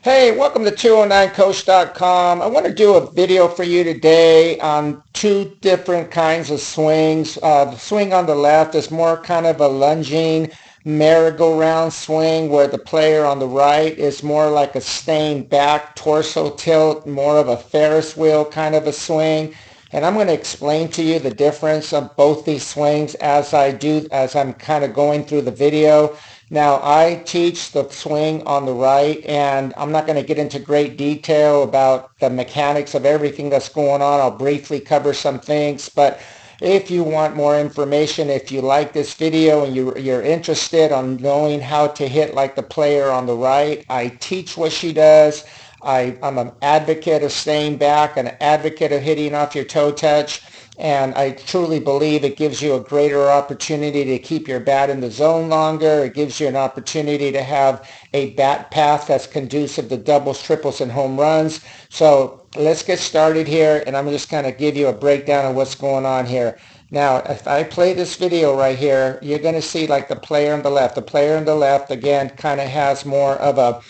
Hey, welcome to 209coach.com. I want to do a video for you today on two different kinds of swings. The swing on the left is more kind of a lunging merry-go-round swing, where the player on the right is more like a staying back torso tilt, more of a Ferris wheel kind of a swing. And I'm going to explain to you the difference of both these swings as I'm kind of going through the video. Now, I teach the swing on the right, and I'm not going to get into great detail about the mechanics of everything that's going on. I'll briefly cover some things, but if you want more information, if you like this video and you're interested on knowing how to hit like the player on the right, I teach what she does. I'm an advocate of staying back, an advocate of hitting off your toe touch, and I truly believe it gives you a greater opportunity to keep your bat in the zone longer. It gives you an opportunity to have a bat path that's conducive to doubles, triples, and home runs. So let's get started here, and I'm just going to give you a breakdown of what's going on here. Now, if I play this video right here, you're going to see like the player on the left. The player on the left, again, kind of has more of a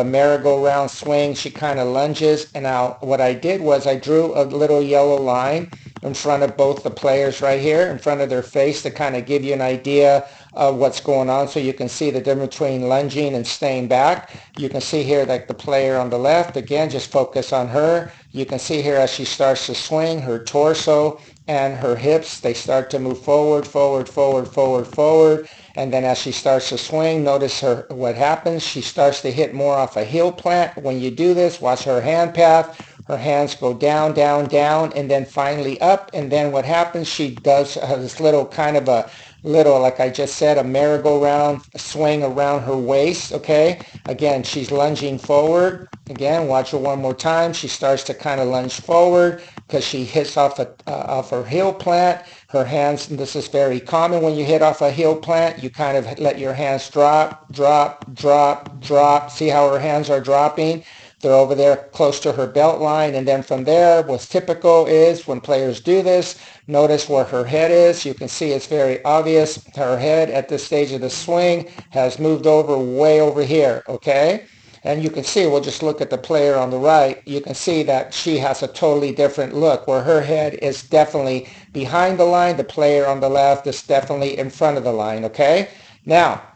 merry-go-round swing. She kind of lunges, and now what I did was I drew a little yellow line in front of both the players right here, in front of their face, to kind of give you an idea of what's going on, so you can see the difference between lunging and staying back. You can see here that the player on the left, again, just focus on her. You can see here as she starts to swing, her torso and her hips, they start to move forward, forward, forward, forward, forward. And then as she starts to swing, notice what happens. She starts to hit more off a heel plant. When you do this, watch her hand path. Her hands go down, down, down, and then finally up. And then what happens, she does this little kind of a little, like I just said, a merry-go-round swing around her waist, okay? Again, she's lunging forward. Again, watch her one more time. She starts to kind of lunge forward because she hits off her heel plant. Her hands, and this is very common when you hit off a heel plant, you kind of let your hands drop, drop, drop, drop. See how her hands are dropping? They're over there close to her belt line, and then from there, what's typical is when players do this, notice where her head is. You can see it's very obvious. Her head at this stage of the swing has moved over way over here, okay? And you can see, we'll just look at the player on the right, you can see that she has a totally different look, where her head is definitely behind the line. The player on the left is definitely in front of the line, okay? Now,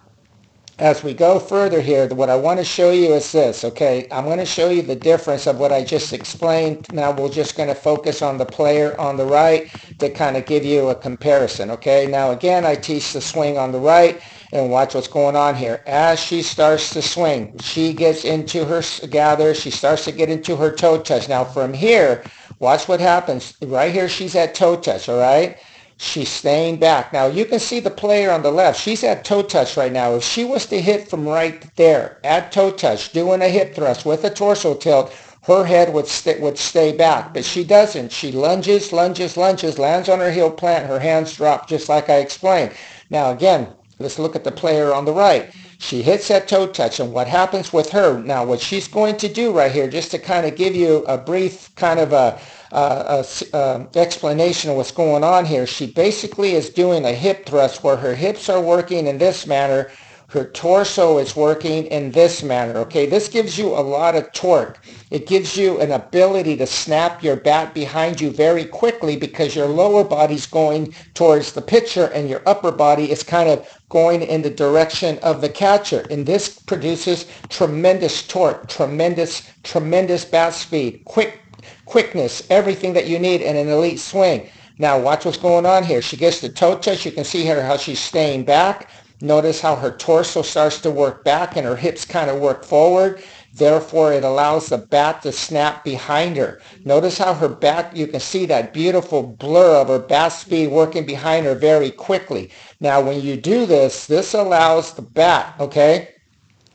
as we go further here, what I want to show you is this, okay? I'm going to show you the difference of what I just explained. Now we're just going to focus on the player on the right to kind of give you a comparison, okay? Now again, I teach the swing on the right, and watch what's going on here. As she starts to swing, she gets into her gather, she starts to get into her toe touch. Now from here, watch what happens. Right here, she's at toe touch, all right? She's staying back. Now you can see the player on the left. She's at toe touch right now. If she was to hit from right there at toe touch, doing a hip thrust with a torso tilt, her head would stay back. But she doesn't. She lunges, lunges, lunges, lands on her heel plant. Her hands drop just like I explained. Now again, let's look at the player on the right. She hits that toe touch, and what happens with her, now what she's going to do right here, just to kind of give you a brief kind of explanation of what's going on here, she basically is doing a hip thrust where her hips are working in this manner, her torso is working in this manner, okay? This gives you a lot of torque. It gives you an ability to snap your bat behind you very quickly, because your lower body's going towards the pitcher and your upper body is kind of going in the direction of the catcher. And this produces tremendous torque, tremendous bat speed, quickness, everything that you need in an elite swing. Now watch what's going on here. She gets the toe touch. You can see here how she's staying back. Notice how her torso starts to work back and her hips kind of work forward. Therefore, it allows the bat to snap behind her. Notice how her back, you can see that beautiful blur of her bat speed working behind her very quickly. Now, when you do this, this allows the bat, okay?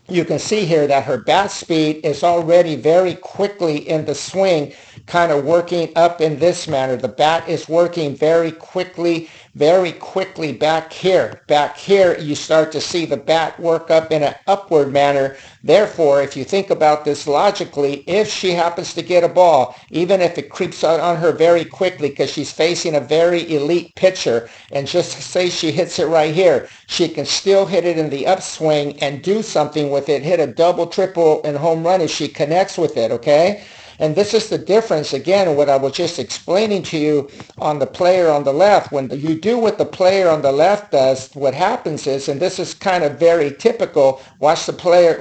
You can see here that her bat speed is already very quickly in the swing, kind of working up in this manner. The bat is working very quickly, very quickly back here. Back here, you start to see the bat work up in an upward manner. Therefore, if you think about this logically, if she happens to get a ball, even if it creeps out on her very quickly because she's facing a very elite pitcher, and just say she hits it right here, she can still hit it in the upswing and do something with it, hit a double, triple, and home run if she connects with it, okay? And this is the difference, again, what I was just explaining to you on the player on the left. When you do what the player on the left does, what happens is, and this is kind of very typical, watch the player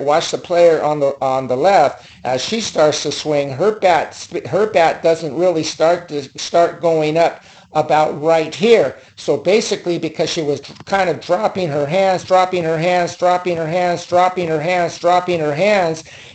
on the left, as she starts to swing, her bat doesn't really start going up about right here. So basically, because she was kind of dropping her hands,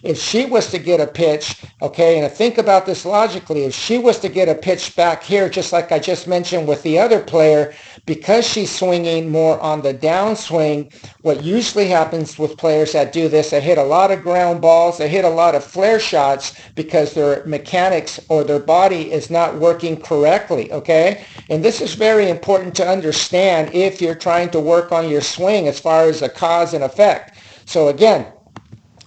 if she was to get a pitch, okay, and think about this logically, if she was to get a pitch back here, just like I just mentioned with the other player, because she's swinging more on the downswing, what usually happens with players that do this, they hit a lot of ground balls, they hit a lot of flare shots because their mechanics or their body is not working correctly, okay? And this is very important to understand if you're trying to work on your swing as far as a cause and effect. So again,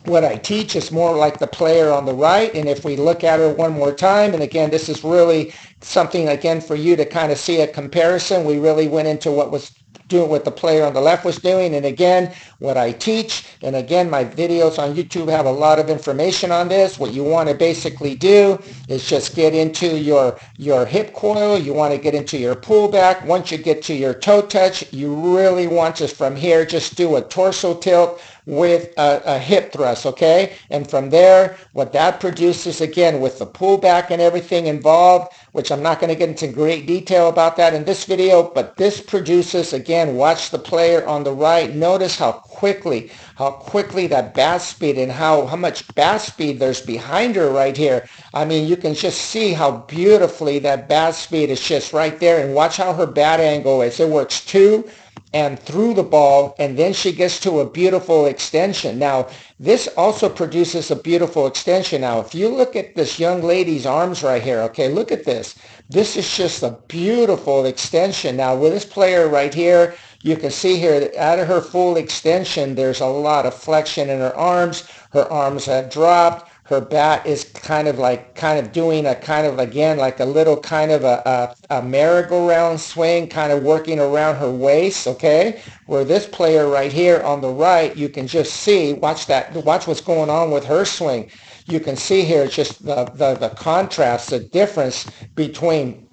what I teach is more like the player on the right. And if we look at her one more time, and again, this is really something, again, for you to kind of see a comparison. We really went into what the player on the left was doing. And again, what I teach, and again, my videos on YouTube have a lot of information on this. What you want to basically do is just get into your hip coil. You want to get into your pullback. Once you get to your toe touch, you really want to, from here, just do a torso tilt with a hip thrust, okay? And from there, what that produces, again, with the pullback and everything involved, which I'm not going to get into great detail about that in this video, but this produces, again, watch the player on the right. Notice how quickly that bat speed and how much bat speed there's behind her right here. I mean, you can just see how beautifully that bat speed is just right there. And watch how her bat angle is. It works to and through the ball, and then she gets to a beautiful extension. Now, this also produces a beautiful extension. Now, if you look at this young lady's arms right here, okay, look at this. This is just a beautiful extension. Now, with this player right here, you can see here that out of her full extension, there's a lot of flexion in her arms. Her arms have dropped. Her bat is kind of doing a kind of, again, like a little kind of a merry-go-round swing, kind of working around her waist, okay? Where this player right here on the right, you can just see, watch what's going on with her swing. You can see here just the contrast, the difference between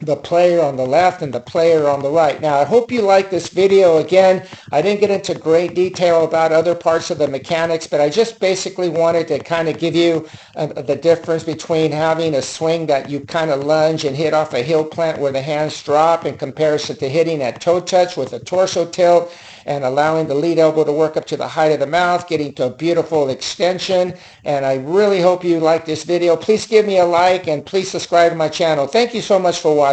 the player on the left and the player on the right. Now, I hope you like this video. Again, I didn't get into great detail about other parts of the mechanics, but I just basically wanted to kind of give you the difference between having a swing that you kind of lunge and hit off a heel plant where the hands drop in comparison to hitting at toe touch with a torso tilt and allowing the lead elbow to work up to the height of the mouth, getting to a beautiful extension. And I really hope you like this video. Please give me a like and please subscribe to my channel. Thank you so much for watching.